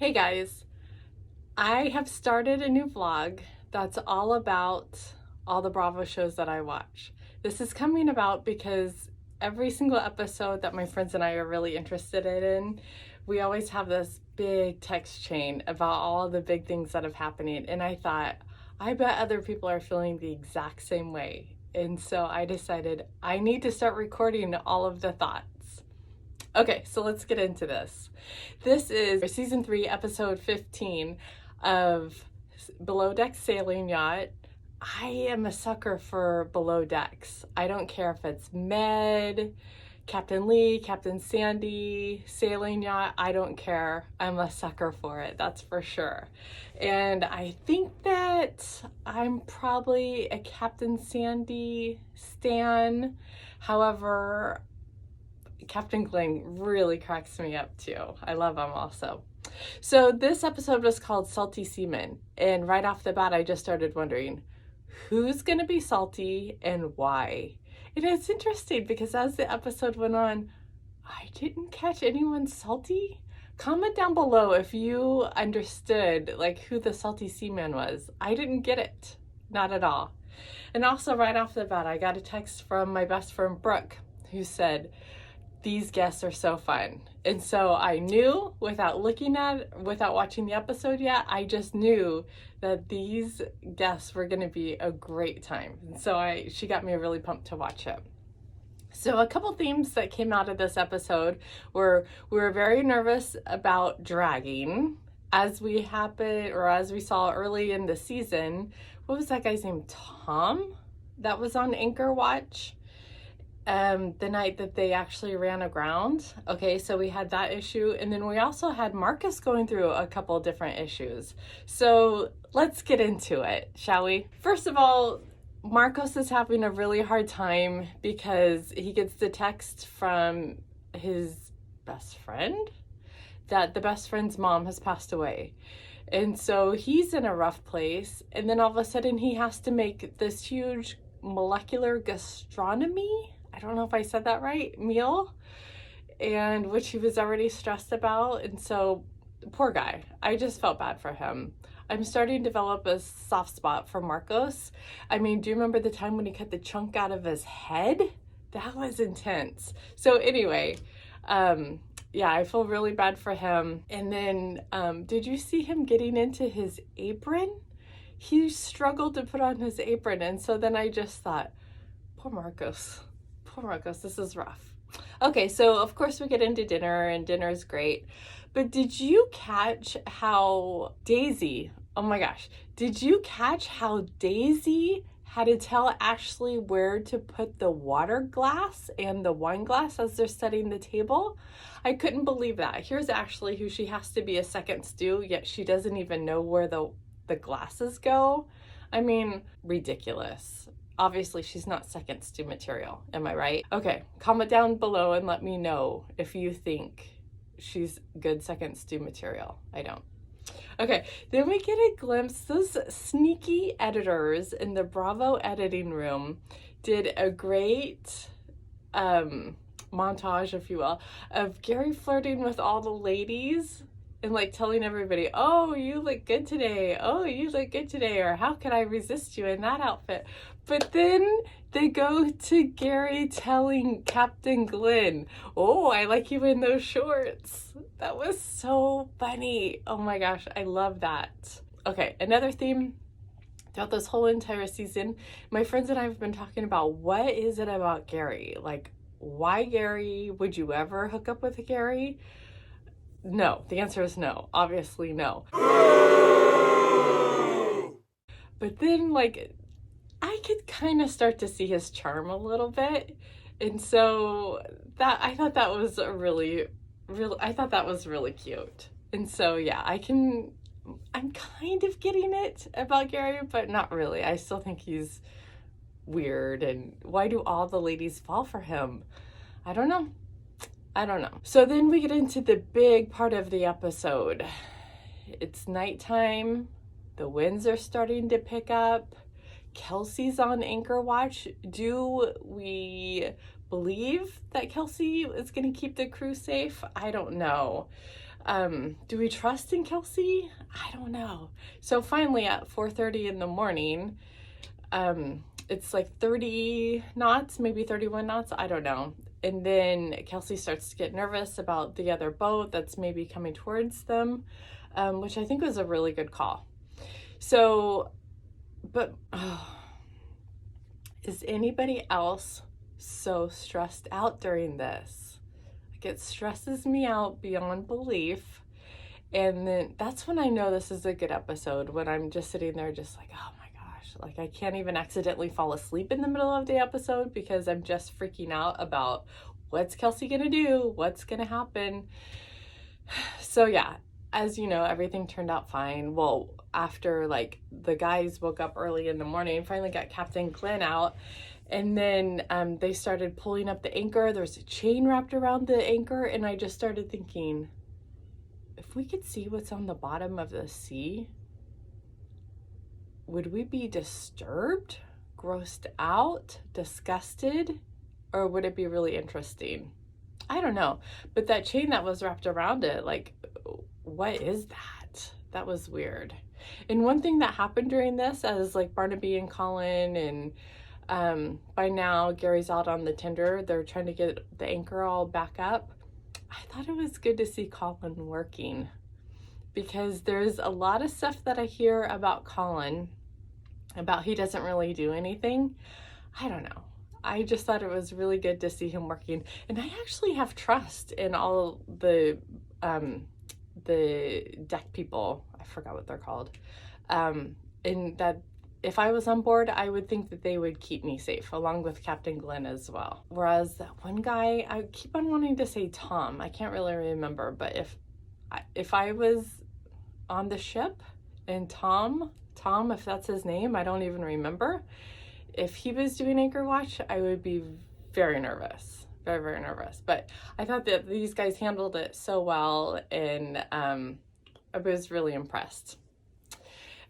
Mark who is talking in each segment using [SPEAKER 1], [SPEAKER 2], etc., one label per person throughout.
[SPEAKER 1] Hey guys, I have started a new vlog that's all about all the Bravo shows that I watch. This is coming about because every single episode that my friends and I are really interested in, we always have this big text chain about all the big things that have happening. And I thought, I bet other people are feeling the exact same way. And so I decided I need to start recording all of the thoughts. Okay, so let's get into this. This is season 3, episode 15 of Below Deck Sailing Yacht. I am a sucker for below decks. I don't care if it's Med, Captain Lee, Captain Sandy, Sailing Yacht, I don't care. I'm a sucker for it, that's for sure. And I think that I'm probably a Captain Sandy stan. However, Captain Glenn really cracks me up too. I love him also. So this episode was called Salty Seaman, and right off the bat I just started wondering who's gonna be salty and why. And it's interesting because as the episode went on, I didn't catch anyone salty. Comment down below if you understood like who the Salty Seaman was. I didn't get it, not at all. And also right off the bat I got a text from my best friend Brooke who said, these guests are so fun. And so I knew without watching the episode yet, I just knew that these guests were going to be a great time. And so she got me really pumped to watch it. So a couple themes that came out of this episode were we were very nervous about dragging as we saw early in the season. What was that guy's name? Tom? That was on Anchor Watch. The night that they actually ran aground. Okay, so we had that issue, and then we also had Marcus going through a couple different issues. So let's get into it, shall we? First of all, Marcos is having a really hard time because he gets the text from his best friend that the best friend's mom has passed away. And so he's in a rough place, and then all of a sudden he has to make this huge molecular gastronomy, I don't know if I said that right, meal, and which he was already stressed about. And so poor guy, I just felt bad for him. I'm starting to develop a soft spot for Marcos. I mean, do you remember the time when he cut the chunk out of his head? That was intense. So anyway, yeah, I feel really bad for him. And then did you see him getting into his apron? He struggled to put on his apron, and so then I just thought, poor Marcos, this is rough. Okay, so of course we get into dinner, and dinner's great. But did you catch how Daisy, oh my gosh, did you catch how Daisy had to tell Ashley where to put the water glass and the wine glass as they're setting the table? I couldn't believe that. Here's Ashley, who she has to be a second stew, yet she doesn't even know where the glasses go. I mean, ridiculous. Obviously, she's not second stew material. Am I right? Okay, comment down below and let me know if you think she's good second stew material. I don't. Okay, then we get a glimpse. Those sneaky editors in the Bravo editing room did a great montage, if you will, of Gary flirting with all the ladies and like telling everybody, oh, you look good today. Oh, you look good today. Or how could I resist you in that outfit? But then they go to Gary telling Captain Glenn, oh, I like you in those shorts. That was so funny. Oh my gosh, I love that. Okay, another theme throughout this whole entire season, my friends and I have been talking about what is it about Gary? Like, why Gary? Would you ever hook up with Gary? No, the answer is no. Obviously no. But then like I could kind of start to see his charm a little bit. And so I thought that was really cute. And so yeah, I'm kind of getting it about Gary, but not really. I still think he's weird, and why do all the ladies fall for him? I don't know. So then we get into the big part of the episode. It's nighttime. The winds are starting to pick up. Kelsey's on Anchor Watch. Do we believe that Kelsey is going to keep the crew safe? I don't know. Do we trust in Kelsey? I don't know. So finally at 4:30 in the morning, it's like 30 knots, maybe 31 knots, I don't know. And then Kelsey starts to get nervous about the other boat that's maybe coming towards them, which I think was a really good call. So, but is anybody else so stressed out during this? Like, it stresses me out beyond belief. And then that's when I know this is a good episode, when I'm just sitting there just like, oh my gosh, like I can't even accidentally fall asleep in the middle of the episode because I'm just freaking out about what's Kelsey gonna do, what's gonna happen. So yeah, as you know, everything turned out fine. Well, after like the guys woke up early in the morning, finally got Captain Glenn out, and then they started pulling up the anchor. There's a chain wrapped around the anchor, and I just started thinking, if we could see what's on the bottom of the sea, would we be disturbed, grossed out, disgusted, or would it be really interesting? I don't know. But that chain that was wrapped around it, like, what is that? That was weird. And one thing that happened during this, as like Barnaby and Colin and by now Gary's out on the tender, they're trying to get the anchor all back up. I thought it was good to see Colin working, because there's a lot of stuff that I hear about Colin, about he doesn't really do anything. I don't know. I just thought it was really good to see him working. And I actually have trust in all the deck people. I forgot what they're called. And that if I was on board, I would think that they would keep me safe, along with Captain Glenn as well. Whereas that one guy, I keep on wanting to say Tom. I can't really remember, but if I was on the ship and Tom, if that's his name, I don't even remember. If he was doing anchor watch, I would be very nervous, very, very nervous. But I thought that these guys handled it so well, and I was really impressed.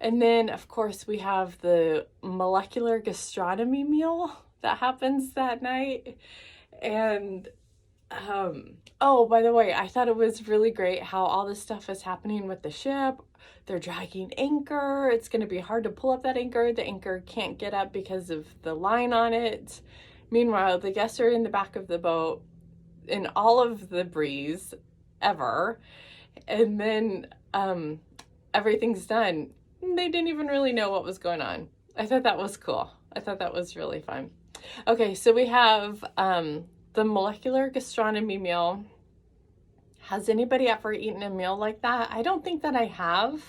[SPEAKER 1] And then, of course, we have the molecular gastronomy meal that happens that night. And, oh, by the way, I thought it was really great how all this stuff is happening with the ship. They're dragging anchor. It's going to be hard to pull up that anchor. The anchor can't get up because of the line on it. Meanwhile, the guests are in the back of the boat in all of the breeze ever. And then everything's done. They didn't even really know what was going on. I thought that was cool. I thought that was really fun. Okay, so we have the molecular gastronomy meal. Has anybody ever eaten a meal like that? I don't think that I have,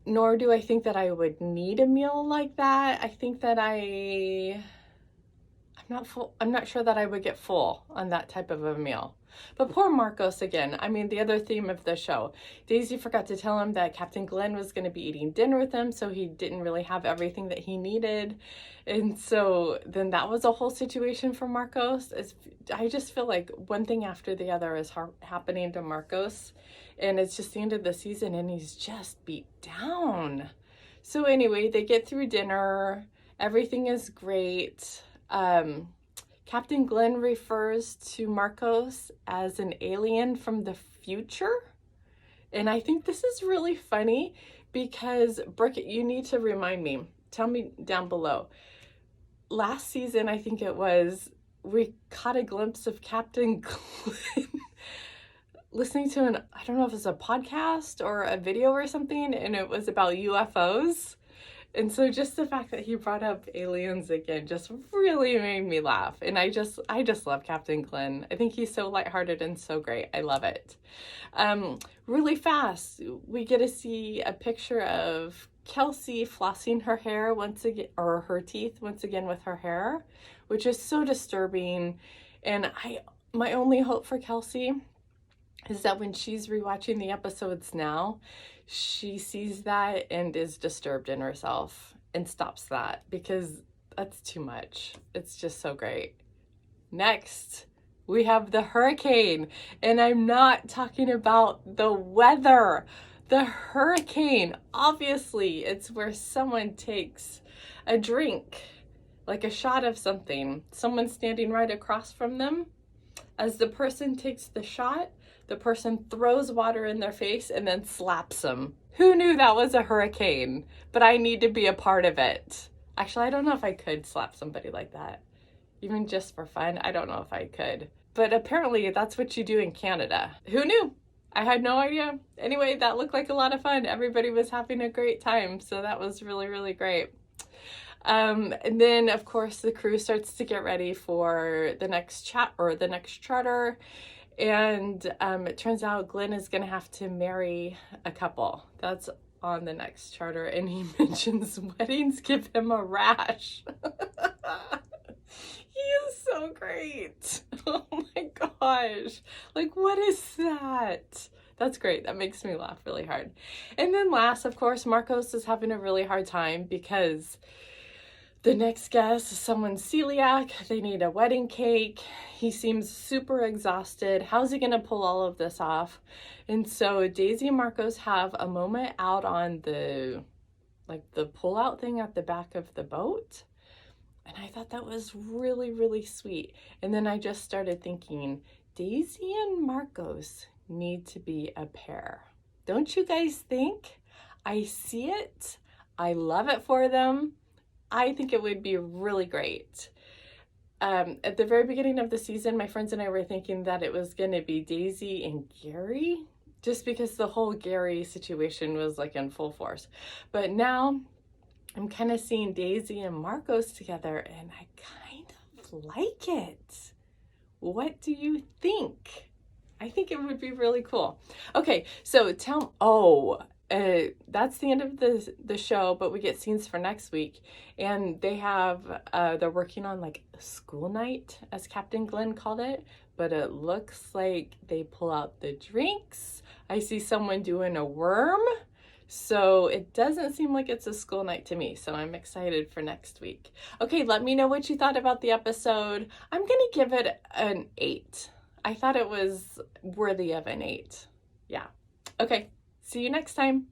[SPEAKER 1] nor do I think that I would need a meal like that. I think that I'm not full. I'm not sure that I would get full on that type of a meal. But poor Marcos again. I mean, the other theme of the show. Daisy forgot to tell him that Captain Glenn was going to be eating dinner with him, so he didn't really have everything that he needed. And so then that was a whole situation for Marcos. I just feel like one thing after the other is happening to Marcos. And it's just the end of the season, and he's just beat down. So anyway, they get through dinner. Everything is great. Captain Glenn refers to Marcos as an alien from the future. And I think this is really funny because, Brooke, you need to remind me. Tell me down below. Last season, I think it was, we caught a glimpse of Captain Glenn listening to I don't know if it was a podcast or a video or something, and it was about UFOs. And so just the fact that he brought up aliens again just really made me laugh. And I just love Captain Glenn. I think he's so lighthearted and so great. I love it. Really fast, we get to see a picture of Kelsey flossing her hair once again, or her teeth once again with her hair, which is so disturbing. And my only hope for Kelsey is that when she's rewatching the episodes now, she sees that and is disturbed in herself and stops that, because that's too much. It's just so great. Next, we have the hurricane, and I'm not talking about the weather. The hurricane, obviously, it's where someone takes a drink, like a shot of something. Someone standing right across from them. As the person takes the shot, the person throws water in their face and then slaps them. Who knew that was a hurricane? But I need to be a part of it. Actually, I don't know if I could slap somebody like that. Even just for fun, I don't know if I could. But apparently that's what you do in Canada. Who knew? I had no idea. Anyway, that looked like a lot of fun. Everybody was having a great time. So that was really, really great. And then of course the crew starts to get ready for the next charter. And it turns out Glenn is going to have to marry a couple. That's on the next charter. And he mentions weddings give him a rash. He is so great. Oh my gosh. Like, what is that? That's great. That makes me laugh really hard. And then last, of course, Marcos is having a really hard time because the next guest is someone celiac. They need a wedding cake. He seems super exhausted. How's he going to pull all of this off? And so Daisy and Marcos have a moment out on the pull-out thing at the back of the boat. And I thought that was really, really sweet. And then I just started thinking, Daisy and Marcos need to be a pair. Don't you guys think? I see it. I love it for them. I think it would be really great. At the very beginning of the season, my friends and I were thinking that it was going to be Daisy and Gary, just because the whole Gary situation was like in full force. But now I'm kind of seeing Daisy and Marcos together, and I kind of like it. What do you think? I think it would be really cool. Okay, so that's the end of the show, but we get scenes for next week, and they're working on like a school night, as Captain Glenn called it, but it looks like they pull out the drinks. I see someone doing a worm. So it doesn't seem like it's a school night to me. So I'm excited for next week. Okay, let me know what you thought about the episode. I'm going to give it an 8. I thought it was worthy of an 8. Yeah. Okay, see you next time.